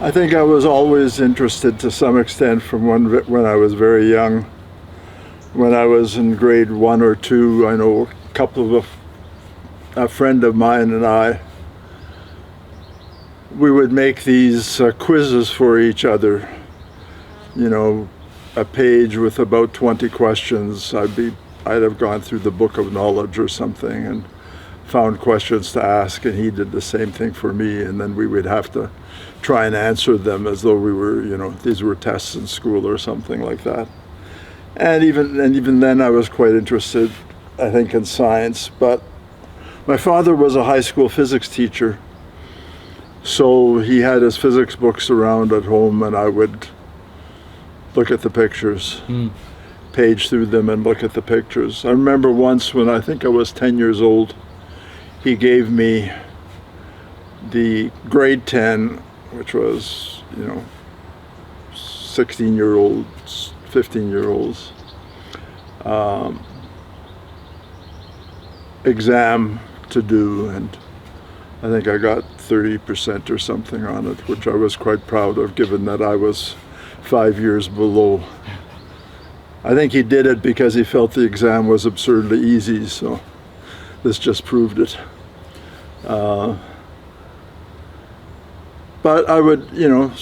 I think I was always interested to some extent from when I was very young. When I was in grade 1 or 2, I know a couple of a friend of mine and I, we would make these quizzes for each other. You know, a page with about 20 questions. I'd have gone through the book of knowledge or something and found questions to ask, and he did the same thing for me, and then we would have to try and answer them as though we were, you know, these were tests in school or something like that. And even then I was quite interested, I think, in science. But my father was a high school physics teacher, so he had his physics books around at home, and I would look at the pictures, page through them and look at the pictures. I remember once when I think I was 10 years old, he gave me the grade 10, which was, you know, 16-year-olds, 15-year-olds, exam to do, and I think I got 30% or something on it, which I was quite proud of, given that I was 5 years below. I think he did it because he felt the exam was absurdly easy, so this just proved it. But I would, you know,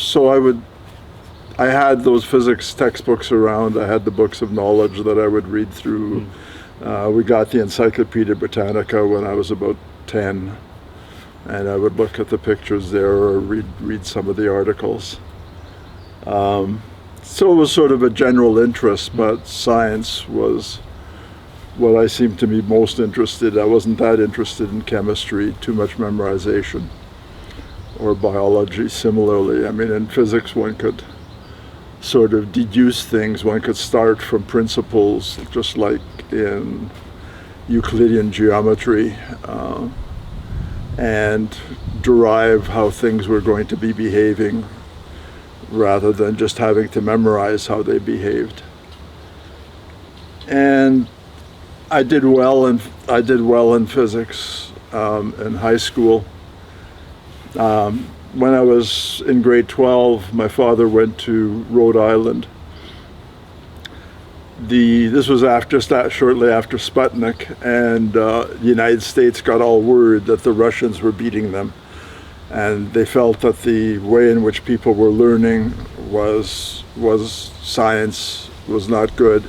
I had those physics textbooks around. I had the books of knowledge that I would read through. We got the Encyclopedia Britannica when I was about 10, and I would look at the pictures there or read some of the articles. So it was sort of a general interest, but science was what I seemed to be most interested. I wasn't that interested in chemistry, too much memorization, or biology similarly. I mean, in physics one could sort of deduce things. One could start from principles, just like in Euclidean geometry, and derive how things were going to be behaving, rather than just having to memorize how they behaved. And I did well in physics in high school. When I was in grade 12, my father went to Rhode Island. This was shortly after Sputnik, and the United States got all worried that the Russians were beating them. And they felt that the way in which people were learning was science was not good.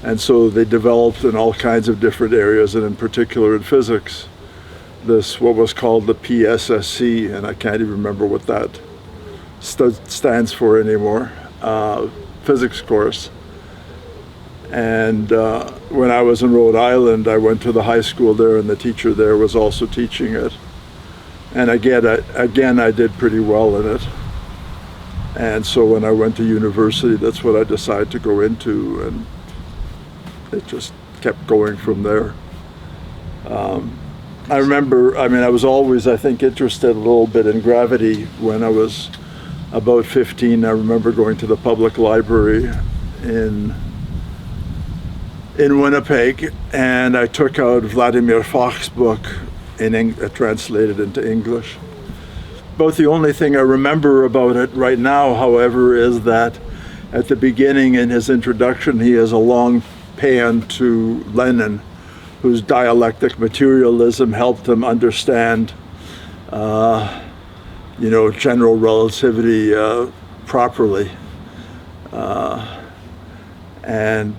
And so they developed in all kinds of different areas, and in particular in physics, what was called the PSSC, and I can't even remember what that stands for anymore, physics course. And when I was in Rhode Island, I went to the high school there, and the teacher there was also teaching it. And again, I did pretty well in it. And so when I went to university, that's what I decided to go into, and it just kept going from there. I remember, I was always, I think, interested a little bit in gravity. When I was about 15, I remember going to the public library in Winnipeg, and I took out Vladimir Foch's book, translated into English. About the only thing I remember about it right now, however, is that at the beginning, in his introduction, he has a long paean to Lenin, whose dialectic materialism helped him understand, general relativity properly. And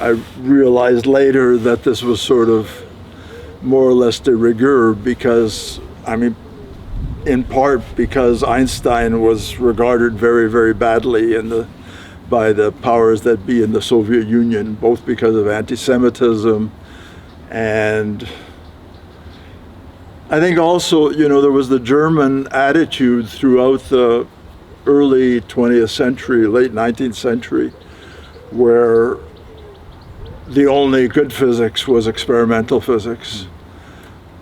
I realized later that this was sort of more or less de rigueur, because, in part because Einstein was regarded very, very badly by the powers that be in the Soviet Union, both because of anti-Semitism, and I think also, there was the German attitude throughout the early 20th century, late 19th century, where the only good physics was experimental physics.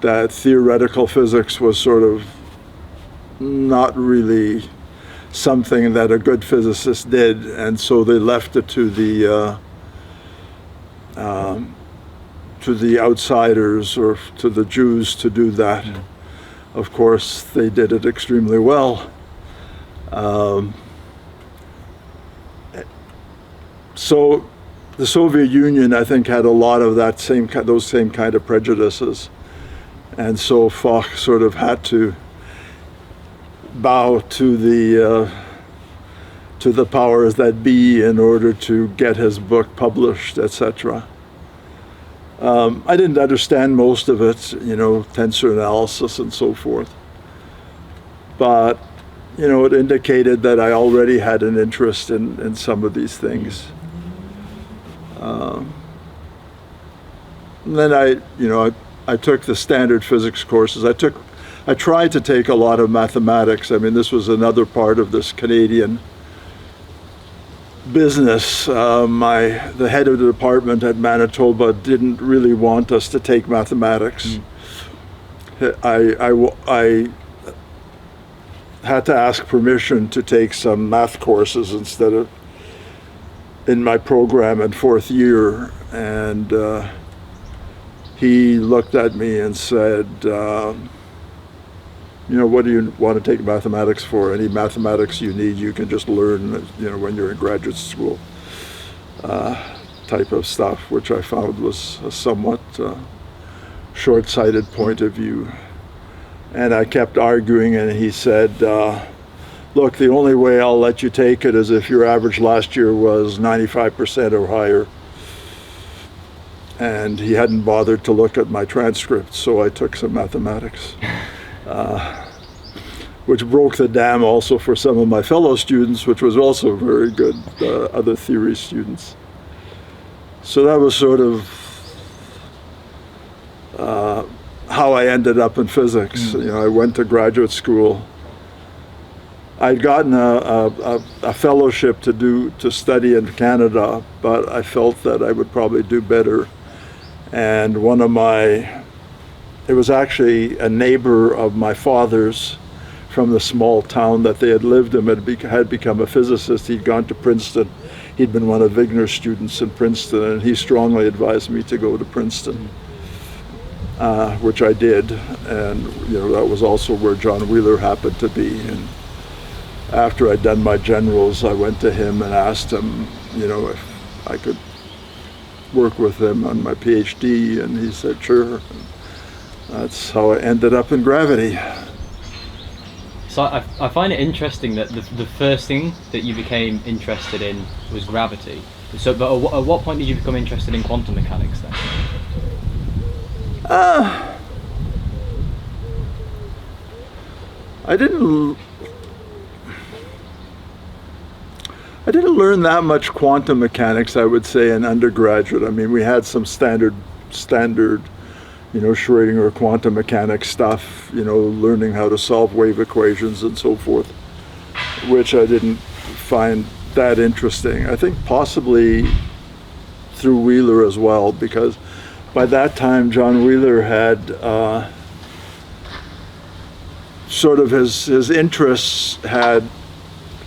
That theoretical physics was sort of not really something that a good physicist did, and so they left it to the outsiders, or to the Jews, to do that. Of course, they did it extremely well. So the Soviet Union, I think, had a lot of those same kind of prejudices, and so Foch sort of had to bow to the powers that be in order to get his book published, etc. I didn't understand most of it, tensor analysis and so forth, but it indicated that I already had an interest in some of these things. And then I took the standard physics courses. I tried to take a lot of mathematics. I mean, this was another part of this Canadian business. The head of the department at Manitoba didn't really want us to take mathematics. I had to ask permission to take some math courses instead of in my program in fourth year, and he looked at me and said, what do you want to take mathematics for? Any mathematics you need, you can just learn, when you're in graduate school, type of stuff, which I found was a somewhat short-sighted point of view. And I kept arguing, and he said, look, the only way I'll let you take it is if your average last year was 95% or higher. And he hadn't bothered to look at my transcript, so I took some mathematics, which broke the dam also for some of my fellow students, which was also very good, other theory students. So that was sort of how I ended up in physics. I went to graduate school. I'd gotten a fellowship to study in Canada, but I felt that I would probably do better. And it was actually a neighbor of my father's from the small town that they had lived in, had become a physicist. He'd gone to Princeton. He'd been one of Wigner's students in Princeton, and he strongly advised me to go to Princeton, which I did. And that was also where John Wheeler happened to be. And after I'd done my generals, I went to him and asked him, if I could work with him on my PhD, and he said, sure. That's how I ended up in gravity. So I find it interesting that the first thing that you became interested in was gravity. So, but at what point did you become interested in quantum mechanics then? I didn't learn that much quantum mechanics, I would say, in undergraduate. I mean, we had some standard, Schrödinger quantum mechanics stuff, learning how to solve wave equations and so forth, which I didn't find that interesting. I think possibly through Wheeler as well, because by that time John Wheeler had sort of his interests had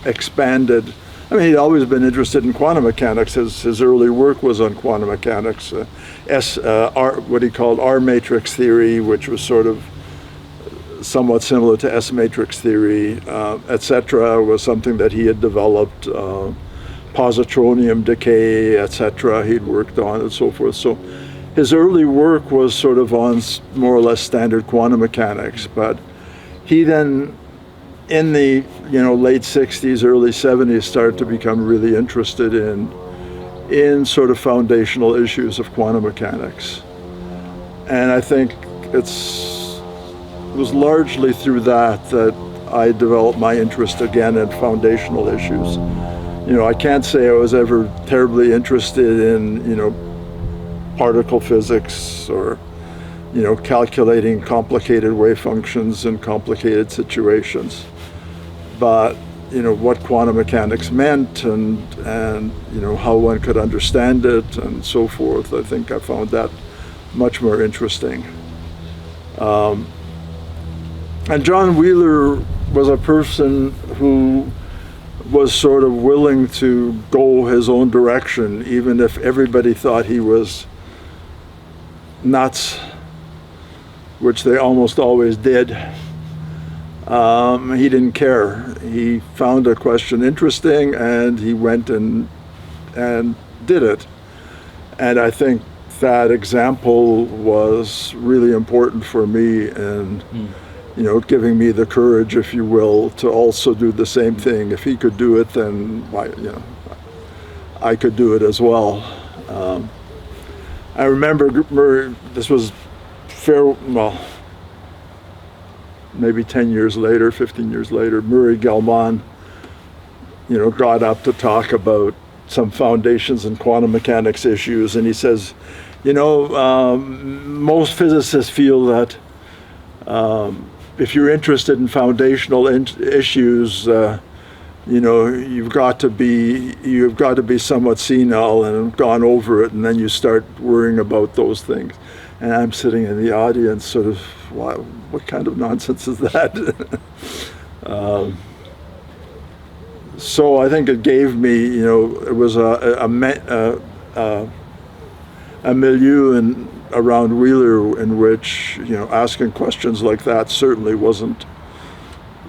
expanded. I mean, he'd always been interested in quantum mechanics. His early work was on quantum mechanics, what he called R matrix theory, which was sort of somewhat similar to S matrix theory, etc., was something that he had developed. Positronium decay, etc., he'd worked on, and so forth. So his early work was sort of on more or less standard quantum mechanics, but he then, in the late 60s, early 70s, started to become really interested in sort of foundational issues of quantum mechanics. And I think it was largely through that I developed my interest again in foundational issues. I can't say I was ever terribly interested in, particle physics or, calculating complicated wave functions in complicated situations. But what quantum mechanics meant and how one could understand it and so forth, I think I found that much more interesting. And John Wheeler was a person who was sort of willing to go his own direction, even if everybody thought he was nuts, which they almost always did. He didn't care. He found a question interesting, and he went and did it. And I think that example was really important for me, and you know, giving me the courage, if you will, to also do the same thing. If he could do it, then you know, I could do it as well. I remember this was maybe 10 years later, 15 years later, Murray Gell-Mann, you know, got up to talk about some foundations in quantum mechanics issues, and he says, you know, most physicists feel that if you're interested in foundational issues, you know, you've got to be somewhat senile and have gone over it, and then you start worrying about those things. And I'm sitting in the audience, sort of, what kind of nonsense is that? So I think it gave me, you know, it was a milieu around Wheeler in which, you know, asking questions like that certainly wasn't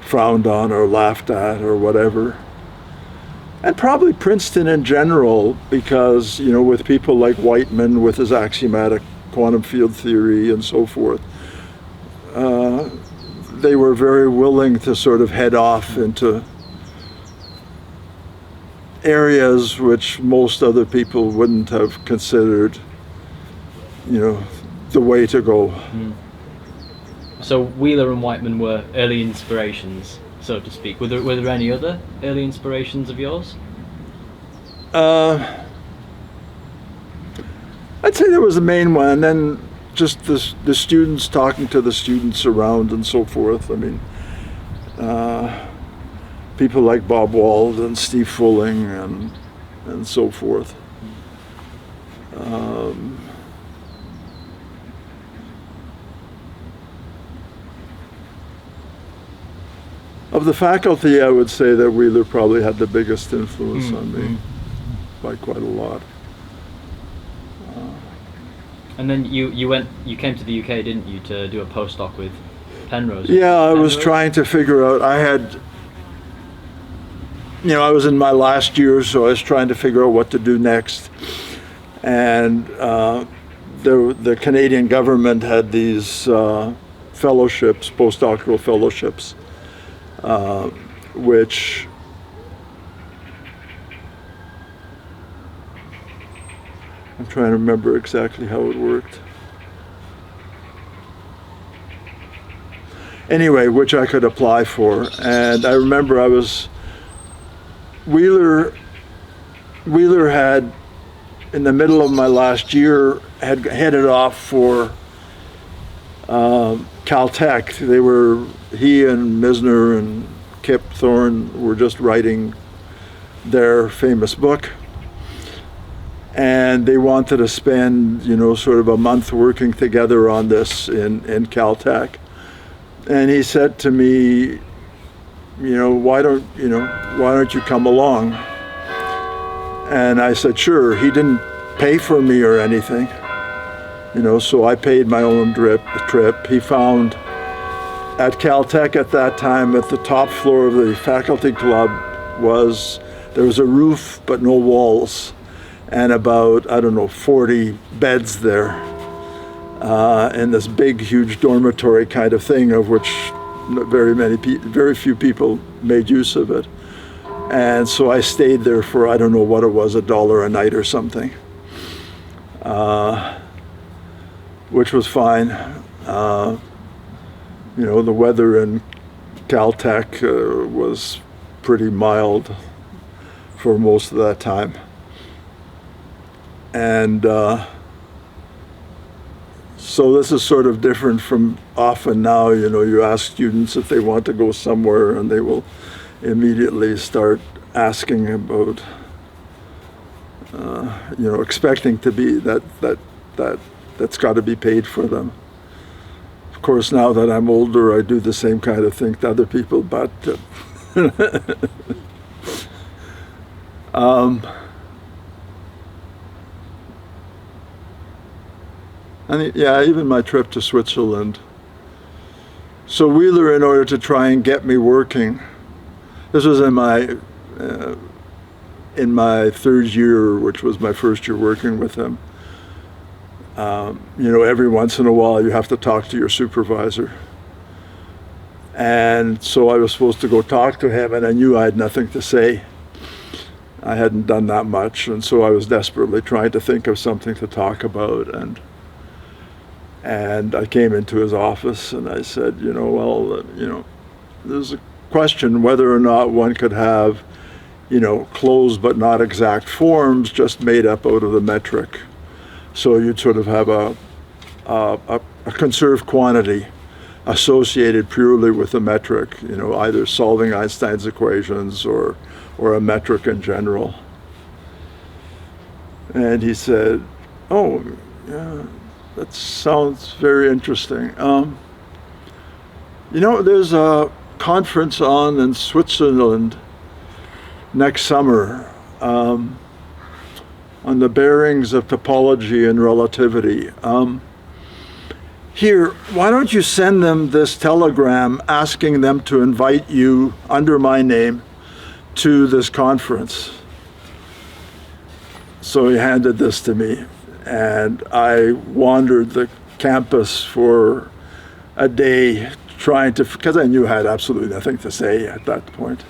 frowned on or laughed at or whatever. And probably Princeton in general, because, you know, with people like Whiteman with his axiomatic quantum field theory and so forth, they were very willing to sort of head off into areas which most other people wouldn't have considered, you know, the way to go. So Wheeler and Whiteman were early inspirations, so to speak. Were there any other early inspirations of yours? I'd say there was the main one, and then just the students, talking to the students around and so forth. I mean, people like Bob Wald and Steve Fulling and so forth. Of the faculty, I would say that Wheeler probably had the biggest influence on me by quite a lot. And then you came to the UK, didn't you, to do a postdoc with Penrose? Yeah, I was trying to figure out, I was in my last year, so I was trying to figure out what to do next. And the Canadian government had these fellowships, postdoctoral fellowships, which I'm trying to remember exactly how it worked. Anyway, which I could apply for. And I remember Wheeler had, in the middle of my last year, had headed off for Caltech. He and Misner and Kip Thorne were just writing their famous book. And they wanted to spend, sort of a month working together on this in Caltech. And he said to me, why don't you come along? And I said, sure. He didn't pay for me or anything, so I paid my own trip. He found at Caltech at that time, at the top floor of the faculty club, there was a roof but no walls, and about, 40 beds there, in this big, huge dormitory kind of thing, of which very few people made use of it. And so I stayed there for, I don't know what it was, $1 a night or something, which was fine. The weather in Caltech was pretty mild for most of that time. And so this is sort of different from often now, you ask students if they want to go somewhere and they will immediately start asking about, expecting to be that's got to be paid for them. Of course, now that I'm older, I do the same kind of thing to other people, but even my trip to Switzerland So Wheeler, in order to try and get me working, this was in my third year, which was my first year working with him. Every once in a while you have to talk to your supervisor. And so I was supposed to go talk to him, and I knew I had nothing to say. I hadn't done that much, and so I was desperately trying to think of something to talk about. And I came into his office and I said, there's a question whether or not one could have, closed but not exact forms just made up out of the metric. So you'd sort of have a conserved quantity associated purely with the metric, either solving Einstein's equations or a metric in general. And he said, oh, yeah, that sounds very interesting. There's a conference on in Switzerland next summer on the bearings of topology and relativity. Here, why don't you send them this telegram asking them to invite you under my name to this conference? So he handed this to me, and I wandered the campus for a day because I knew I had absolutely nothing to say at that point,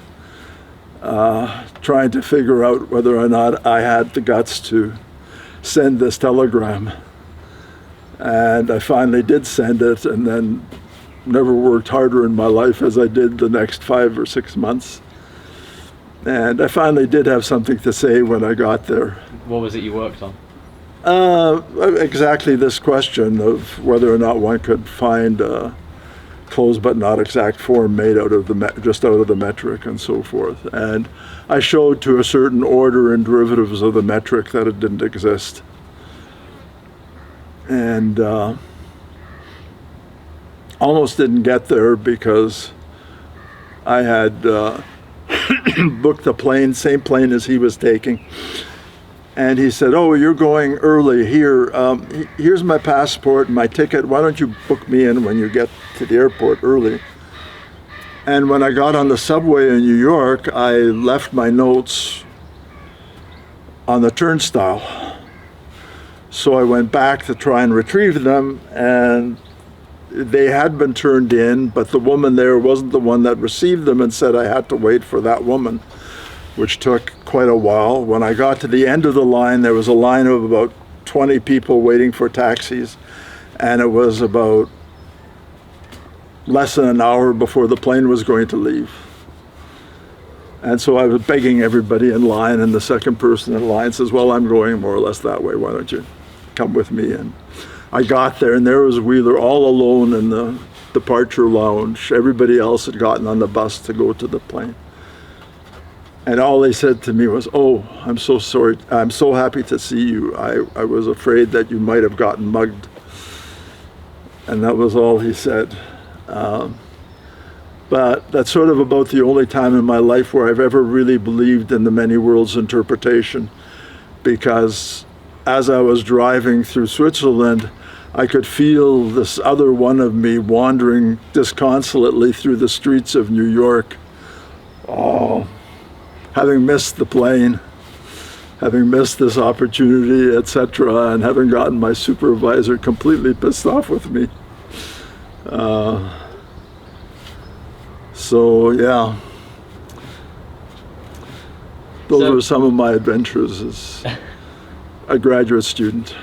trying to figure out whether or not I had the guts to send this telegram. And I finally did send it, and then never worked harder in my life as I did the next 5 or 6 months. And I finally did have something to say when I got there. What was it you worked on? Exactly this question of whether or not one could find a closed but not exact form made out of just out of the metric and so forth. And I showed to a certain order and derivatives of the metric that it didn't exist. And almost didn't get there because I had booked the plane, same plane as he was taking. And he said, oh, you're going early. Here's my passport and my ticket. Why don't you book me in when you get to the airport early? And when I got on the subway in New York, I left my notes on the turnstile. So I went back to try and retrieve them, and they had been turned in, but the woman there wasn't the one that received them and said I had to wait for that woman, which took quite a while. When I got to the end of the line, there was a line of about 20 people waiting for taxis, and it was about less than an hour before the plane was going to leave. And so I was begging everybody in line, and the second person in line says, well, I'm going more or less that way. Why don't you come with me? And I got there, and there was Wheeler all alone in the departure lounge. Everybody else had gotten on the bus to go to the plane. And all they said to me was, oh, I'm so sorry. I'm so happy to see you. I was afraid that you might have gotten mugged. And that was all he said. But that's sort of about the only time in my life where I've ever really believed in the many worlds interpretation, because as I was driving through Switzerland, I could feel this other one of me wandering disconsolately through the streets of New York, having missed the plane, having missed this opportunity, etc., and having gotten my supervisor completely pissed off with me. So yeah, those were some of my adventures as a graduate student.